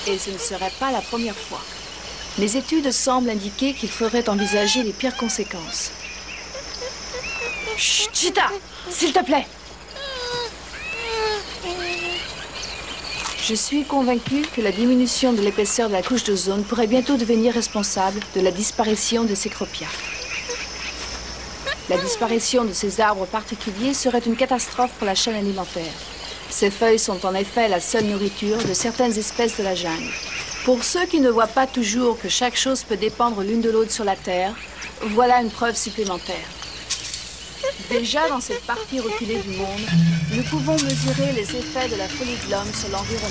Et ce ne serait pas la première fois. Mes études semblent indiquer qu'il faudrait envisager les pires conséquences. Chut, Cheetah, s'il te plaît. Je suis convaincue que la diminution de l'épaisseur de la couche d'ozone pourrait bientôt devenir responsable de la disparition de Cecropia. La disparition de ces arbres particuliers serait une catastrophe pour la chaîne alimentaire. Ces feuilles sont en effet la seule nourriture de certaines espèces de la jungle. Pour ceux qui ne voient pas toujours que chaque chose peut dépendre l'une de l'autre sur la Terre, voilà une preuve supplémentaire. Déjà dans cette partie reculée du monde, nous pouvons mesurer les effets de la folie de l'homme sur l'environnement.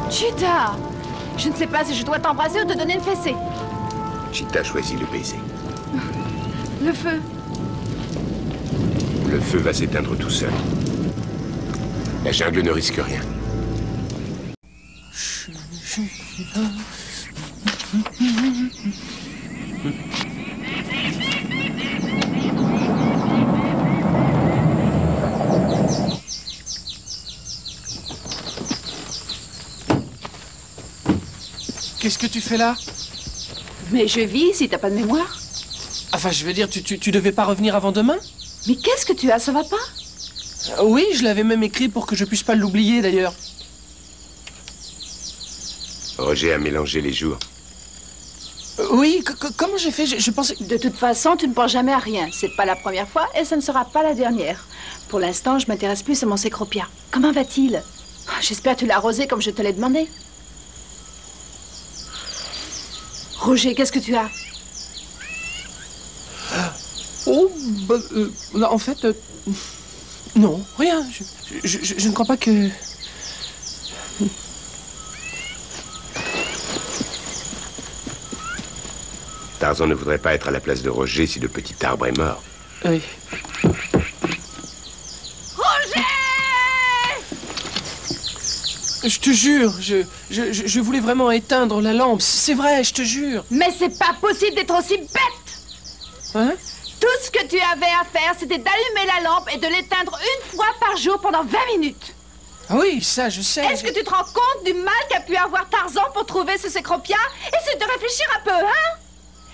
Cheetah! Je ne sais pas si je dois t'embrasser ou te donner une fessée. Cheetah choisit le baiser. Le feu. Le feu va s'éteindre tout seul. La jungle ne risque rien. Qu'est-ce que tu fais là? Mais je vis si t'as pas de mémoire. Enfin, je veux dire, tu devais pas revenir avant demain? Mais qu'est-ce que tu as? Ça va pas? Oui, je l'avais même écrit pour que je puisse pas l'oublier, d'ailleurs. Roger a mélangé les jours. Oui, comment j'ai fait? Je pensais... De toute façon, tu ne penses jamais à rien. C'est pas la première fois et ce ne sera pas la dernière. Pour l'instant, je m'intéresse plus à mon Cecropia. Comment va-t-il? J'espère que tu l'as arrosé comme je te l'ai demandé. Roger, qu'est-ce que tu as? Oh, bah, non, en fait... non, rien. Je ne crois pas que... Tarzan ne voudrait pas être à la place de Roger si le petit arbre est mort. Oui. Roger! Je te jure, je voulais vraiment éteindre la lampe. C'est vrai, je te jure. Mais c'est pas possible d'être aussi bête! Hein? Tout ce que tu avais à faire, c'était d'allumer la lampe et de l'éteindre une fois par jour pendant 20 minutes. Ah oui, ça, je sais. Est-ce que tu te rends compte du mal qu'a pu avoir Tarzan pour trouver ce Cecropia? Essaie de réfléchir un peu, hein?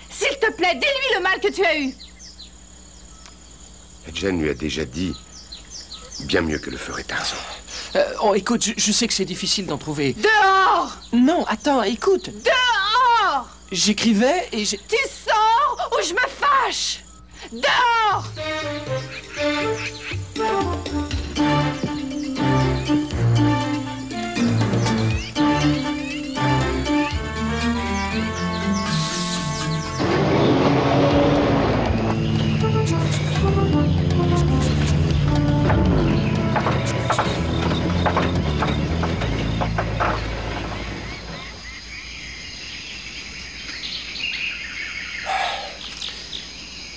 S'il te plaît, dis-lui le mal que tu as eu. Jen lui a déjà dit bien mieux que le ferait Tarzan. Oh, écoute, je sais que c'est difficile d'en trouver. Dehors! Non, attends, écoute. Dehors! J'écrivais et j'ai... Tu sors ou je me fâche! Dehors!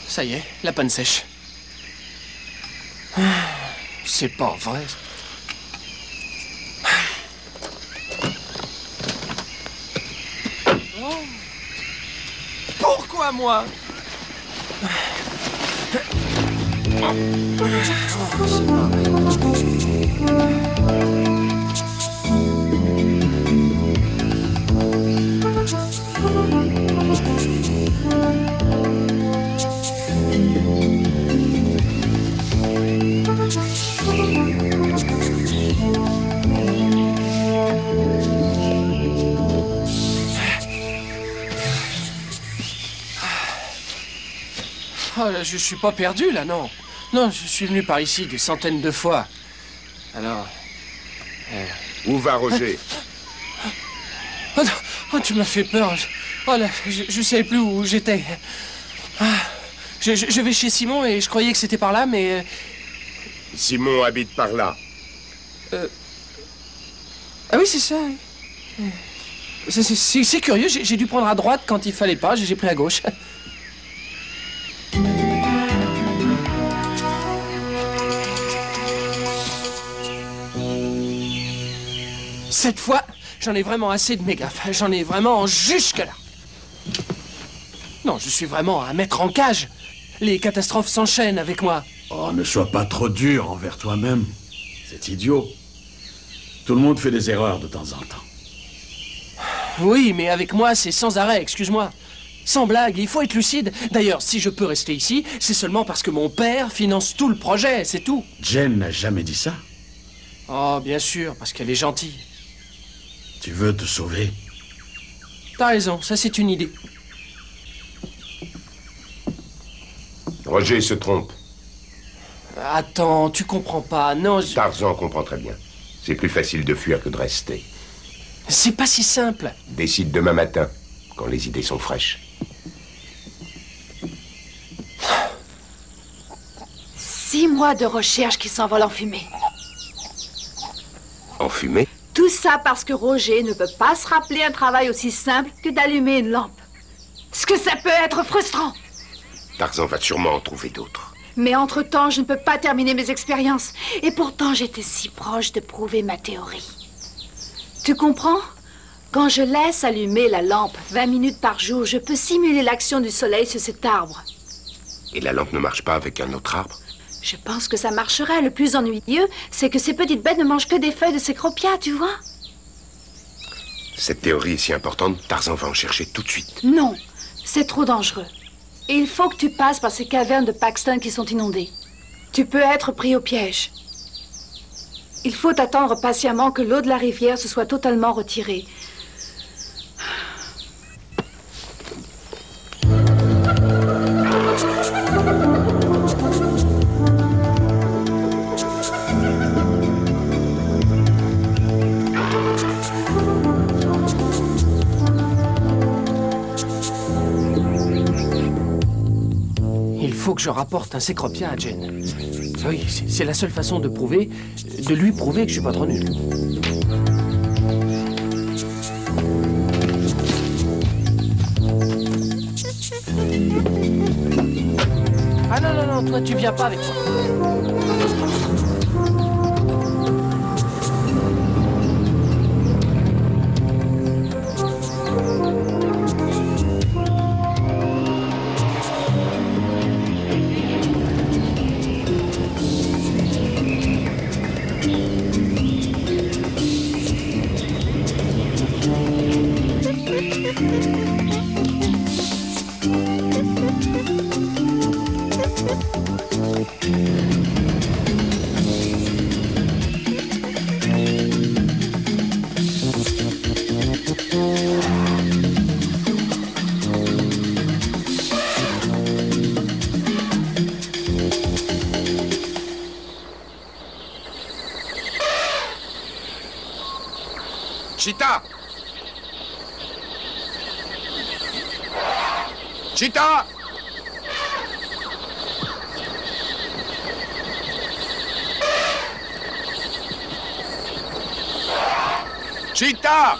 Ça y est, la panne sèche. C'est pas vrai. Pourquoi moi? C'est pas Oh, je suis pas perdu, là, non. Non, je suis venu par ici des centaines de fois. Alors... Où va Roger? Oh, non. Oh, tu m'as fait peur. Oh là, je savais plus où j'étais. Ah, je vais chez Simon et je croyais que c'était par là, mais... Simon habite par là. Ah oui, c'est ça. Oui. C'est curieux, j'ai dû prendre à droite quand il fallait pas, j'ai pris à gauche. Cette fois, j'en ai vraiment assez de mes gaffes. J'en ai vraiment jusque-là. Non, je suis vraiment à mettre en cage. Les catastrophes s'enchaînent avec moi. Oh, ne sois pas trop dur envers toi-même. C'est idiot. Tout le monde fait des erreurs de temps en temps. Oui, mais avec moi, c'est sans arrêt, excuse-moi. Sans blague, il faut être lucide. D'ailleurs, si je peux rester ici, c'est seulement parce que mon père finance tout le projet, c'est tout. Jen n'a jamais dit ça. Oh, bien sûr, parce qu'elle est gentille. Tu veux te sauver? T'as raison, ça c'est une idée. Roger se trompe. Attends, tu comprends pas, non... Tarzan comprend très bien. C'est plus facile de fuir que de rester. C'est pas si simple. Décide demain matin, quand les idées sont fraîches. 6 mois de recherche qui s'envolent en fumée. En fumée? Tout ça parce que Roger ne peut pas se rappeler un travail aussi simple que d'allumer une lampe. Ce que ça peut être frustrant. Tarzan va sûrement en trouver d'autres. Mais entre-temps, je ne peux pas terminer mes expériences. Et pourtant, j'étais si proche de prouver ma théorie. Tu comprends? Quand je laisse allumer la lampe 20 minutes par jour, je peux simuler l'action du soleil sur cet arbre. Et la lampe ne marche pas avec un autre arbre? Je pense que ça marcherait. Le plus ennuyeux, c'est que ces petites bêtes ne mangent que des feuilles de cécropia, tu vois? Cette théorie est si importante, Tarzan va en chercher tout de suite. Non, c'est trop dangereux. Et il faut que tu passes par ces cavernes de Paxton qui sont inondées. Tu peux être pris au piège. Il faut attendre patiemment que l'eau de la rivière se soit totalement retirée. Il faut que je rapporte un cécropia à Jen. Oui, c'est la seule façon de lui prouver que je suis pas trop nul. Ah non, non, non, toi tu viens pas avec moi. Chita! Chita! Chita!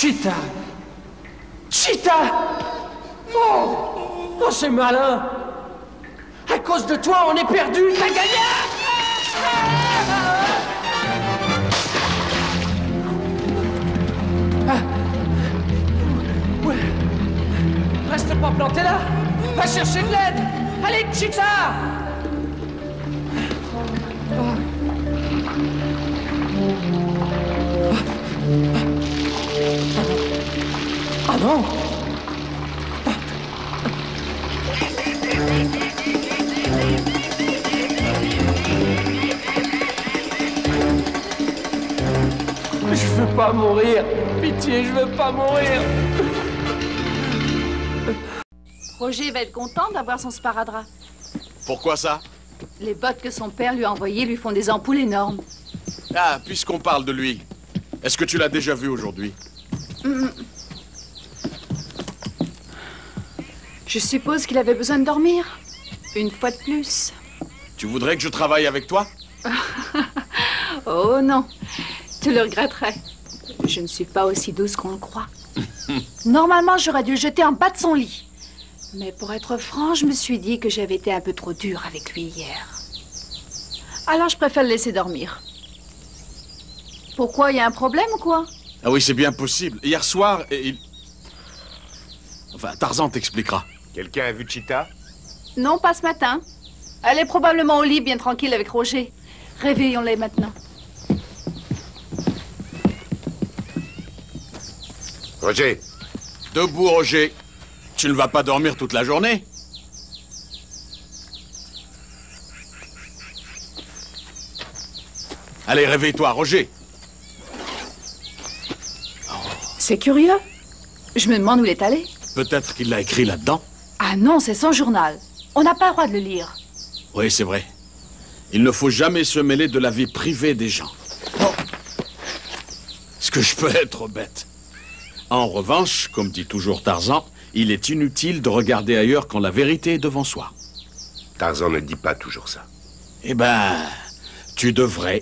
Cheetah! Cheetah! Oh! Oh, c'est malin! À cause de toi, on est perdu! T'as gagné! Ouais. Reste pas planté là! Va chercher de l'aide! Allez, Cheetah! Ah non! Je veux pas mourir! Pitié, je veux pas mourir! Roger va être content d'avoir son sparadrap. Pourquoi ça? Les bottes que son père lui a envoyées lui font des ampoules énormes. Ah, puisqu'on parle de lui, est-ce que tu l'as déjà vu aujourd'hui? Je suppose qu'il avait besoin de dormir. Une fois de plus. Tu voudrais que je travaille avec toi? Oh non, tu le regretterais. Je ne suis pas aussi douce qu'on le croit. Normalement, j'aurais dû le jeter en bas de son lit. Mais pour être franc, je me suis dit que j'avais été un peu trop dure avec lui hier. Alors je préfère le laisser dormir. Pourquoi, il y a un problème ou quoi? Ah oui, c'est bien possible. Hier soir, il... Enfin, Tarzan t'expliquera. Quelqu'un a vu Cheetah? Non, pas ce matin. Elle est probablement au lit, bien tranquille avec Roger. Réveillons-les maintenant. Roger, Debout, Roger. Tu ne vas pas dormir toute la journée? Allez, réveille-toi, Roger. C'est curieux. Je me demande où il est allé. Peut-être qu'il l'a écrit là-dedans. Ah non, c'est son journal. On n'a pas le droit de le lire. Oui, c'est vrai. Il ne faut jamais se mêler de la vie privée des gens. Oh. Est-ce que je peux être bête? En revanche, comme dit toujours Tarzan, il est inutile de regarder ailleurs quand la vérité est devant soi. Tarzan ne dit pas toujours ça. Eh ben, tu devrais.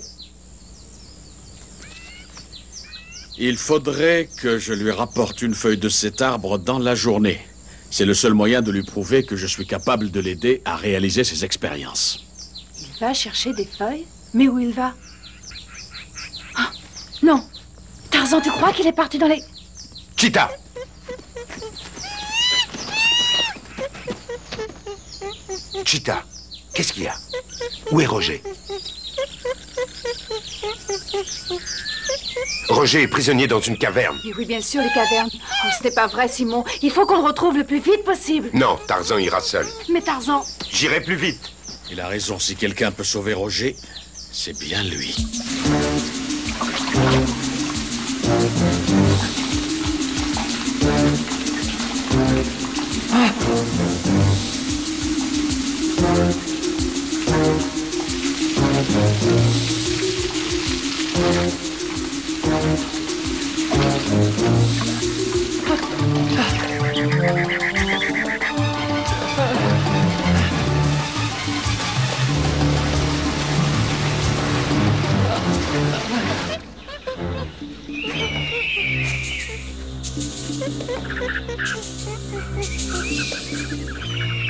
Il faudrait que je lui rapporte une feuille de cet arbre dans la journée. C'est le seul moyen de lui prouver que je suis capable de l'aider à réaliser ses expériences. Il va chercher des feuilles? Mais où il va? Ah, non. Tarzan, tu crois qu'il est parti dans les... Cheetah! Cheetah, qu'est-ce qu'il y a? Où est Roger? Roger est prisonnier dans une caverne. Mais oui, bien sûr, les cavernes. Oh, ce n'est pas vrai, Simon. Il faut qu'on le retrouve le plus vite possible. Non, Tarzan ira seul. Mais Tarzan... J'irai plus vite. Il a raison, si quelqu'un peut sauver Roger, c'est bien lui.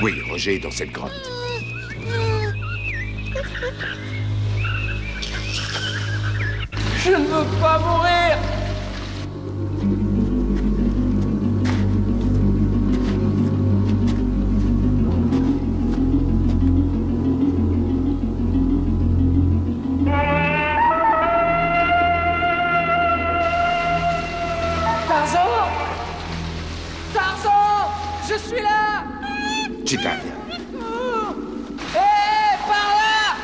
Oui, Roger est dans cette grotte. Je ne veux pas mourir! Tarzan! Tarzan! Je suis là! Cheetah, viens. Hé, par là!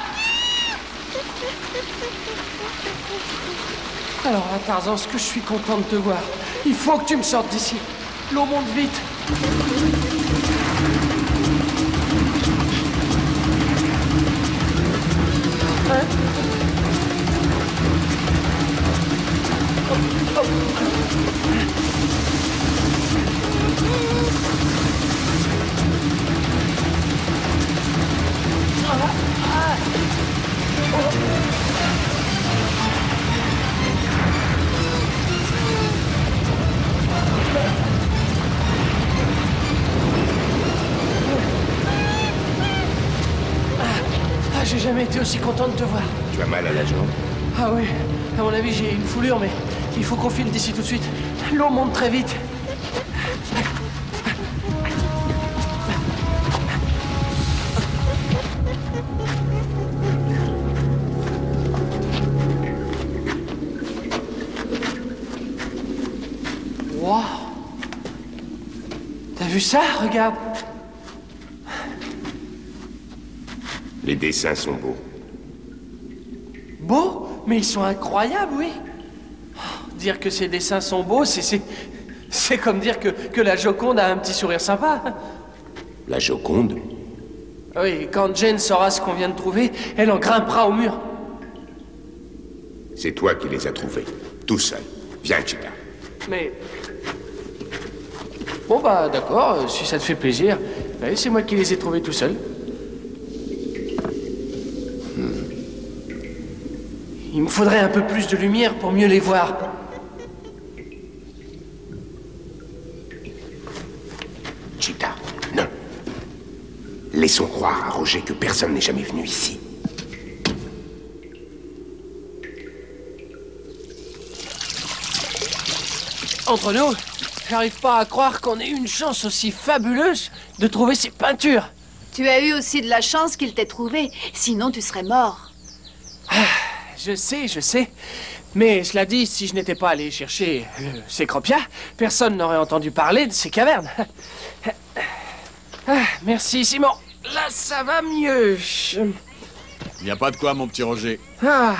Alors là, Tarzan, ce que je suis content de te voir. Il faut que tu me sortes d'ici. L'eau monte vite. Hein? été aussi content de te voir. Tu as mal à la jambe? Ah oui, à mon avis, j'ai une foulure, mais il faut qu'on file d'ici tout de suite. L'eau monte très vite. Wow. T'as vu ça? Regarde. Les dessins sont beaux. Beaux? Mais ils sont incroyables, oui. Oh, dire que ces dessins sont beaux, c'est comme dire que la Joconde a un petit sourire sympa. La Joconde? Oui, quand Jane saura ce qu'on vient de trouver, elle en grimpera au mur. C'est toi qui les as trouvés. Tout seul. Viens, Cheetah. Mais... Bon bah d'accord, si ça te fait plaisir. Ben, c'est moi qui les ai trouvés tout seul. Il me faudrait un peu plus de lumière pour mieux les voir. Cheetah, non. Laissons croire à Roger que personne n'est jamais venu ici. Entre nous, j'arrive pas à croire qu'on ait eu une chance aussi fabuleuse de trouver ces peintures. Tu as eu aussi de la chance qu'il t'ait trouvé, sinon tu serais mort. Je sais. Mais cela dit, si je n'étais pas allé chercher ces cropias, personne n'aurait entendu parler de ces cavernes. Ah, merci, Simon. Là, ça va mieux. Il n'y a pas de quoi, mon petit Roger. Ah,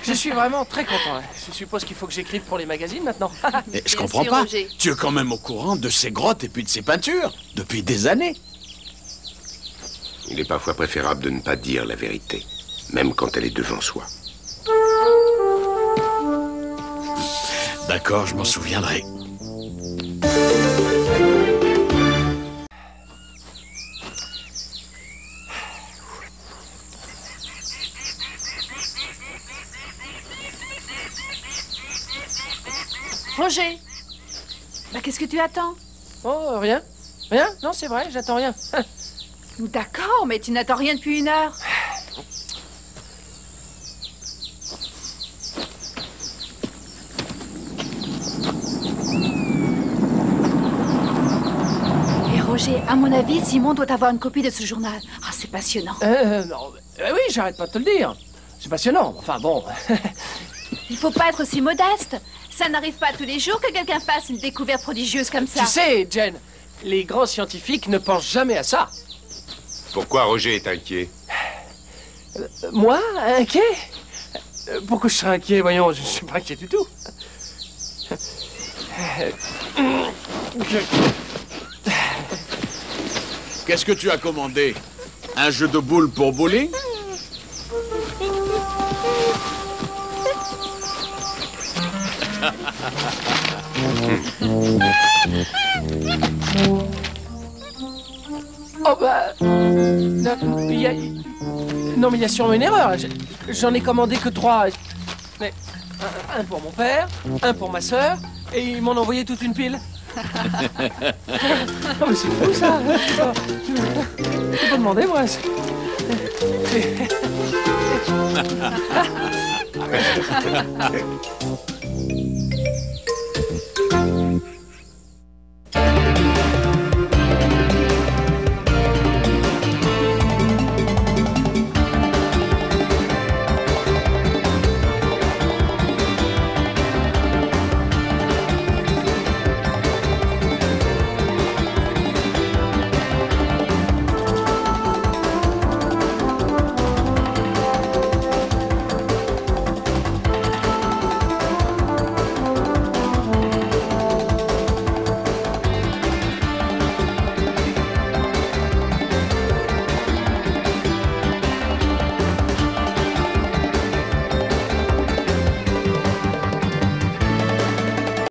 je suis vraiment très content. Je suppose qu'il faut que j'écrive pour les magazines maintenant. Mais je Bien comprends sûr, pas. Roger. Tu es quand même au courant de ces grottes et puis de ces peintures, depuis des années. Il est parfois préférable de ne pas dire la vérité, même quand elle est devant soi. D'accord, je m'en souviendrai. Roger, bah, qu'est-ce que tu attends? Oh, rien. Rien? Non, c'est vrai, j'attends rien. D'accord, mais tu n'attends rien depuis 1 heure. Et Roger, à mon avis, Simon doit avoir une copie de ce journal. Ah, c'est passionnant. Non. Oui, j'arrête pas de te le dire. C'est passionnant. Enfin, bon. Il faut pas être si modeste. Ça n'arrive pas tous les jours que quelqu'un fasse une découverte prodigieuse comme ça. Tu sais, Jen, les grands scientifiques ne pensent jamais à ça. Pourquoi Roger est inquiet? Moi, inquiet? Pourquoi je serais inquiet? Voyons, je ne suis pas inquiet du tout. Qu'est-ce que tu as commandé? Un jeu de boules pour bowling? Oh bah... Non, non, mais il y a sûrement une erreur. J'en ai commandé que 3. Mais un pour mon père, un pour ma sœur, et ils m'en ont envoyé toute une pile. Oh, mais c'est fou, ça. Je peux pas demander, moi.